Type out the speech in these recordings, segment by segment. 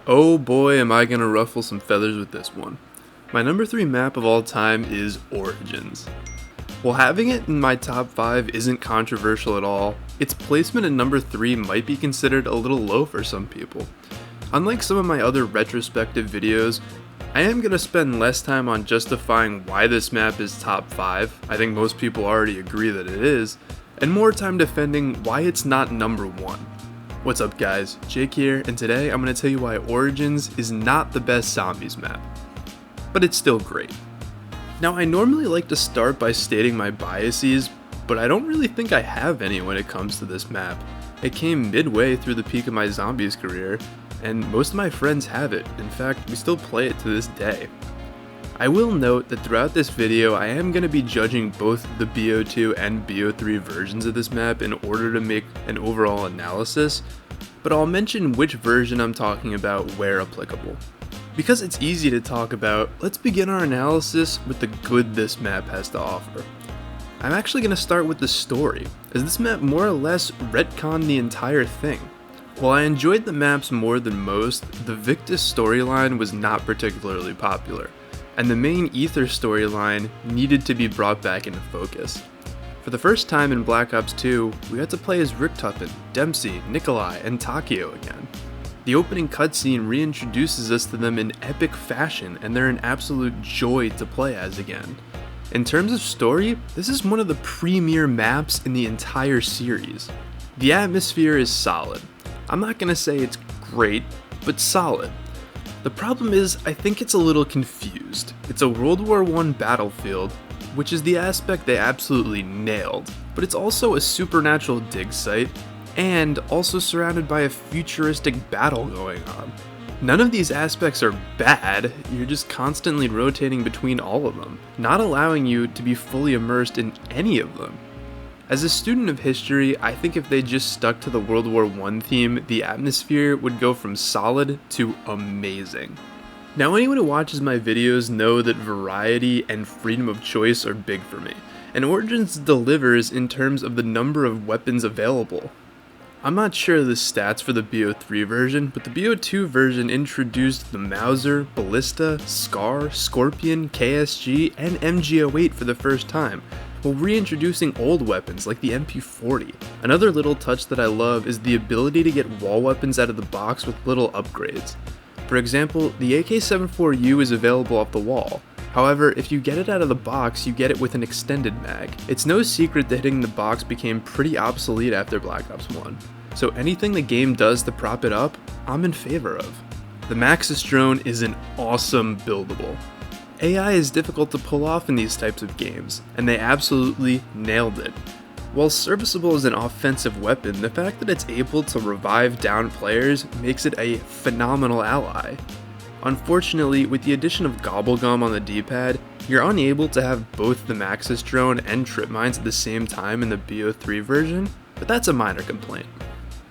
Oh boy, am I gonna ruffle some feathers with this one. My number 3 map of all time is Origins. While having it in my top 5 isn't controversial at all, its placement at number 3 might be considered a little low for some people. Unlike some of my other retrospective videos, I am going to spend less time on justifying why this map is top 5, I think most people already agree that it is, and more time defending why it's not number 1. What's up guys, Jake here, and today I'm going to tell you why Origins is not the best zombies map, but it's still great. Now I normally like to start by stating my biases, but I don't really think I have any when it comes to this map. It came midway through the peak of my zombies career, and most of my friends have it. In fact, we still play it to this day. I will note that throughout this video I am going to be judging both the BO2 and BO3 versions of this map in order to make an overall analysis, but I'll mention which version I'm talking about where applicable. Because it's easy to talk about, let's begin our analysis with the good this map has to offer. I'm actually going to start with the story, as this map more or less retconned the entire thing. While I enjoyed the maps more than most, the Victus storyline was not particularly popular, and the main Ether storyline needed to be brought back into focus. For the first time in Black Ops 2, we got to play as Richtofen, Dempsey, Nikolai, and Takeo again. The opening cutscene reintroduces us to them in epic fashion, and they're an absolute joy to play as again. In terms of story, this is one of the premier maps in the entire series. The atmosphere is solid. I'm not gonna say it's great, but solid. The problem is, I think it's a little confused. It's a World War I battlefield, which is the aspect they absolutely nailed, but it's also a supernatural dig site, and also surrounded by a futuristic battle going on. None of these aspects are bad, you're just constantly rotating between all of them, not allowing you to be fully immersed in any of them. As a student of history, I think if they just stuck to the World War I theme, the atmosphere would go from solid to amazing. Now anyone who watches my videos know that variety and freedom of choice are big for me, and Origins delivers in terms of the number of weapons available. I'm not sure of the stats for the BO3 version, but the BO2 version introduced the Mauser, Ballista, Scar, Scorpion, KSG, and MG08 for the first time, while reintroducing old weapons like the MP40. Another little touch that I love is the ability to get wall weapons out of the box with little upgrades. For example, the AK-74U is available off the wall. However, if you get it out of the box, you get it with an extended mag. It's no secret that hitting the box became pretty obsolete after Black Ops 1, so anything the game does to prop it up, I'm in favor of. The Maxis drone is an awesome buildable. AI is difficult to pull off in these types of games, and they absolutely nailed it. While serviceable as an offensive weapon, the fact that it's able to revive downed players makes it a phenomenal ally. Unfortunately, with the addition of Gobblegum on the D-pad, you're unable to have both the Maxis drone and trip mines at the same time in the BO3 version, but that's a minor complaint.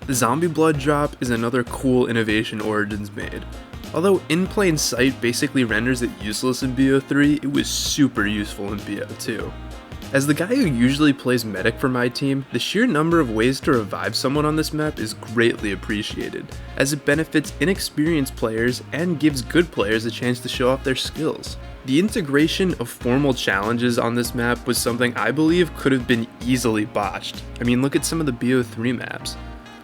The zombie blood drop is another cool innovation Origins made. Although in plain sight basically renders it useless in BO3, it was super useful in BO2. As the guy who usually plays medic for my team, the sheer number of ways to revive someone on this map is greatly appreciated, as it benefits inexperienced players and gives good players a chance to show off their skills. The integration of formal challenges on this map was something I believe could have been easily botched. I mean, look at some of the BO3 maps.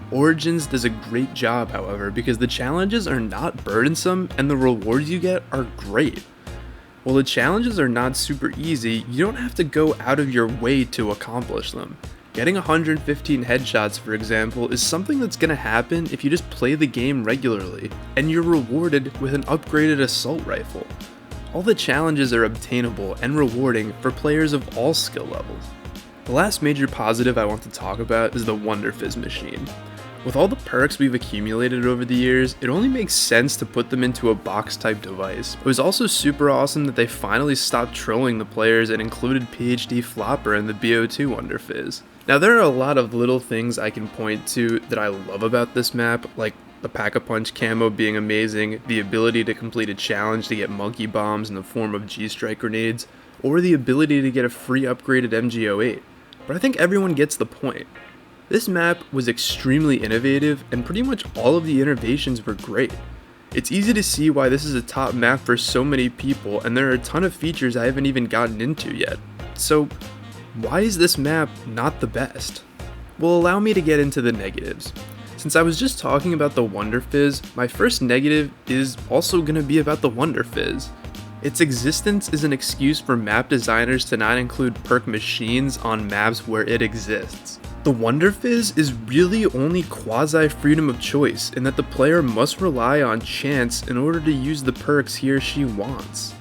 Origins does a great job, however, because the challenges are not burdensome and the rewards you get are great. While the challenges are not super easy, you don't have to go out of your way to accomplish them. Getting 115 headshots, for example, is something that's going to happen if you just play the game regularly, and you're rewarded with an upgraded assault rifle. All the challenges are obtainable and rewarding for players of all skill levels. The last major positive I want to talk about is the Wonder Fizz machine. With all the perks we've accumulated over the years, it only makes sense to put them into a box-type device. It was also super awesome that they finally stopped trolling the players and included PhD Flopper in the BO2 Wonder Fizz. Now there are a lot of little things I can point to that I love about this map, like the Pack-a-Punch camo being amazing, the ability to complete a challenge to get monkey bombs in the form of G-Strike grenades, or the ability to get a free upgraded MG08. But I think everyone gets the point. This map was extremely innovative, and pretty much all of the innovations were great. It's easy to see why this is a top map for so many people, and there are a ton of features I haven't even gotten into yet. So, why is this map not the best? Well, allow me to get into the negatives. Since I was just talking about the Wonder Fizz, my first negative is also going to be about the Wonder Fizz. Its existence is an excuse for map designers to not include perk machines on maps where it exists. The Wonder Fizz is really only quasi-freedom of choice in that the player must rely on chance in order to use the perks he or she wants.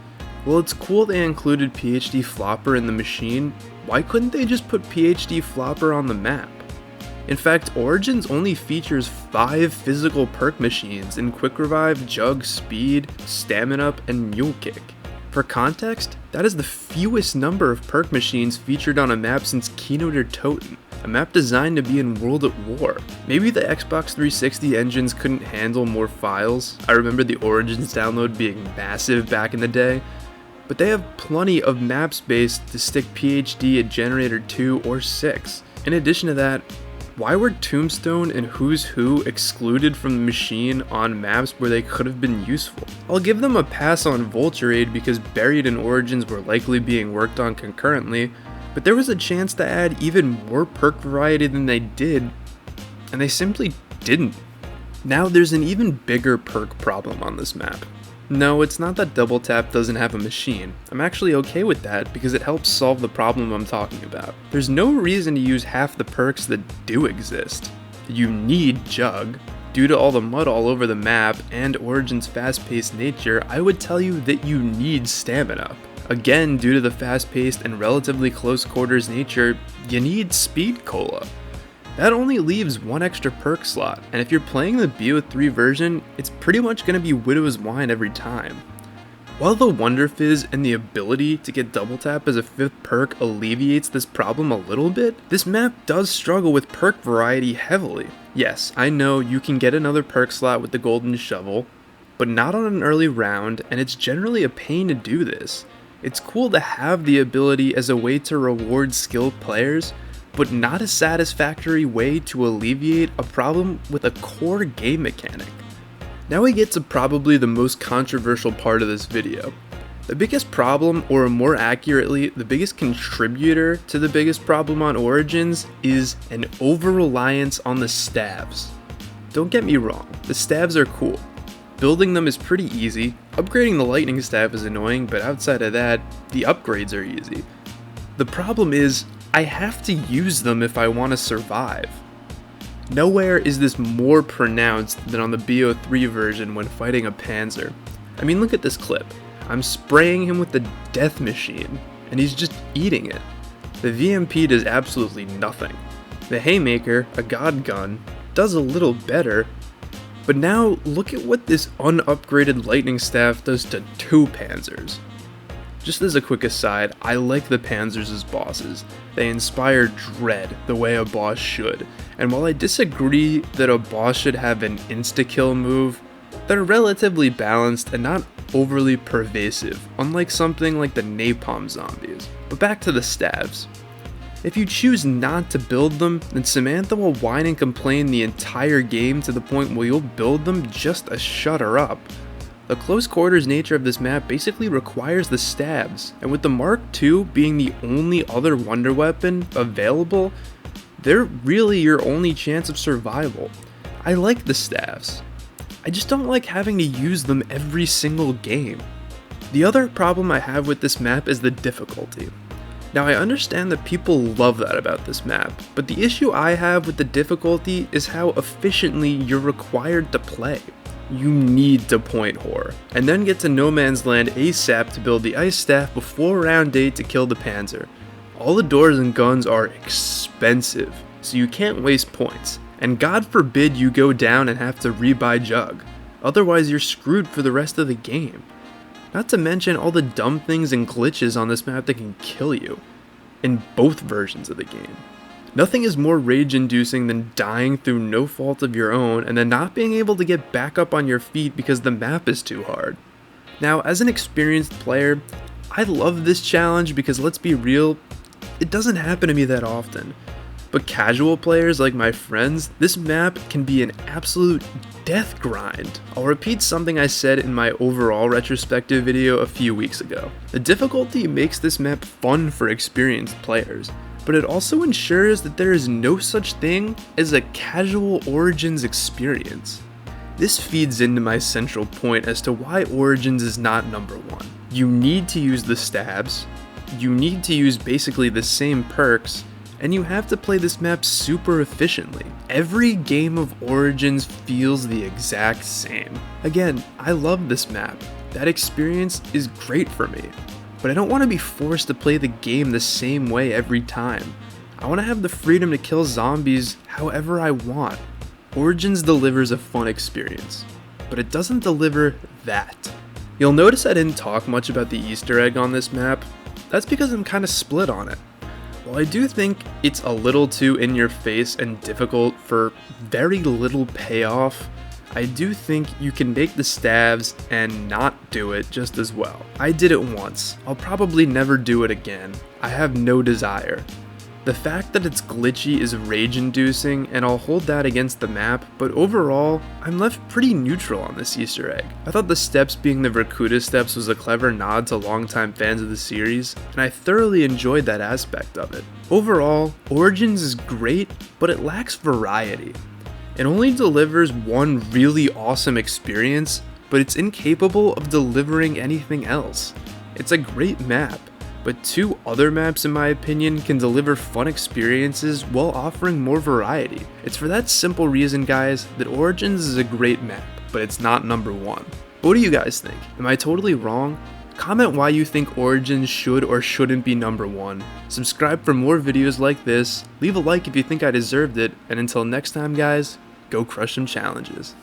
Well, it's cool they included PhD Flopper in the machine. Why couldn't they just put PhD Flopper on the map? In fact, Origins only features 5 physical perk machines in Quick Revive, Jug, Speed, Stamina Up, and Mule Kick. For context, that is the fewest number of perk machines featured on a map since Keynote or Totem, a map designed to be in World at War. Maybe the Xbox 360 engines couldn't handle more files. I remember the Origins download being massive back in the day, but they have plenty of map space to stick PhD at Generator 2 or 6. In addition to that, why were Tombstone and Who's Who excluded from the machine on maps where they could have been useful? I'll give them a pass on Vulture Aid because Buried and Origins were likely being worked on concurrently, but there was a chance to add even more perk variety than they did, and they simply didn't. Now there's an even bigger perk problem on this map. No, it's not that Double Tap doesn't have a machine. I'm actually okay with that because it helps solve the problem I'm talking about. There's no reason to use half the perks that do exist. You need Jug. Due to all the mud all over the map and Origin's fast-paced nature, I would tell you that you need Stamina Up. Again, due to the fast-paced and relatively close quarters nature, you need Speed Cola. That only leaves one extra perk slot, and if you're playing the BO3 version, it's pretty much going to be Widow's Wine every time. While the Wonder Fizz and the ability to get Double Tap as a 5th perk alleviates this problem a little bit, this map does struggle with perk variety heavily. Yes, I know you can get another perk slot with the Golden Shovel, but not on an early round, and it's generally a pain to do this. It's cool to have the ability as a way to reward skilled players, but not a satisfactory way to alleviate a problem with a core game mechanic. Now we get to probably the most controversial part of this video. The biggest problem, or more accurately, the biggest contributor to the biggest problem on Origins is an over-reliance on the stabs. Don't get me wrong, the stabs are cool. Building them is pretty easy, upgrading the lightning staff is annoying, but outside of that, the upgrades are easy. The problem is, I have to use them if I want to survive. Nowhere is this more pronounced than on the BO3 version when fighting a Panzer. I mean, look at this clip. I'm spraying him with the death machine, and he's just eating it. The VMP does absolutely nothing. The Haymaker, a god gun, does a little better, but now look at what this unupgraded lightning staff does to 2 Panzers. Just as a quick aside, I like the Panzers as bosses. They inspire dread the way a boss should, and while I disagree that a boss should have an insta-kill move, they're relatively balanced and not overly pervasive, unlike something like the Napalm Zombies. But back to the stabs. If you choose not to build them, then Samantha will whine and complain the entire game to the point where you'll build them just to shut her up. The close quarters nature of this map basically requires the stabs, and with the Mark II being the only other wonder weapon available, they're really your only chance of survival. I like the stabs. I just don't like having to use them every single game. The other problem I have with this map is the difficulty. Now I understand that people love that about this map, but the issue I have with the difficulty is how efficiently you're required to play. You need to point whore, and then get to No Man's Land ASAP to build the Ice Staff before round 8 to kill the Panzer. All the doors and guns are expensive, so you can't waste points, and God forbid you go down and have to rebuy Jug, otherwise you're screwed for the rest of the game. Not to mention all the dumb things and glitches on this map that can kill you, in both versions of the game. Nothing is more rage-inducing than dying through no fault of your own and then not being able to get back up on your feet because the map is too hard. Now, as an experienced player, I love this challenge because let's be real, it doesn't happen to me that often. But casual players like my friends, this map can be an absolute death grind. I'll repeat something I said in my overall retrospective video a few weeks ago. The difficulty makes this map fun for experienced players, but it also ensures that there is no such thing as a casual Origins experience. This feeds into my central point as to why Origins is not number one. You need to use the stabs, you need to use basically the same perks, and you have to play this map super efficiently. Every game of Origins feels the exact same. Again, I love this map. That experience is great for me. But I don't want to be forced to play the game the same way every time. I want to have the freedom to kill zombies however I want. Origins delivers a fun experience, but it doesn't deliver that. You'll notice I didn't talk much about the Easter egg on this map. That's because I'm kind of split on it. While I do think it's a little too in your face and difficult for very little payoff, I do think you can make the stabs and not do it just as well. I did it once. I'll probably never do it again. I have no desire. The fact that it's glitchy is rage-inducing, and I'll hold that against the map, but overall, I'm left pretty neutral on this Easter egg. I thought the steps being the Verkuda steps was a clever nod to longtime fans of the series, and I thoroughly enjoyed that aspect of it. Overall, Origins is great, but it lacks variety. It only delivers one really awesome experience, but it's incapable of delivering anything else. It's a great map, but two other maps in my opinion can deliver fun experiences while offering more variety. It's for that simple reason, guys, that Origins is a great map, but it's not number one. What do you guys think? Am I totally wrong? Comment why you think Origins should or shouldn't be number one. Subscribe for more videos like this, leave a like if you think I deserved it, and until next time guys, go crush some challenges.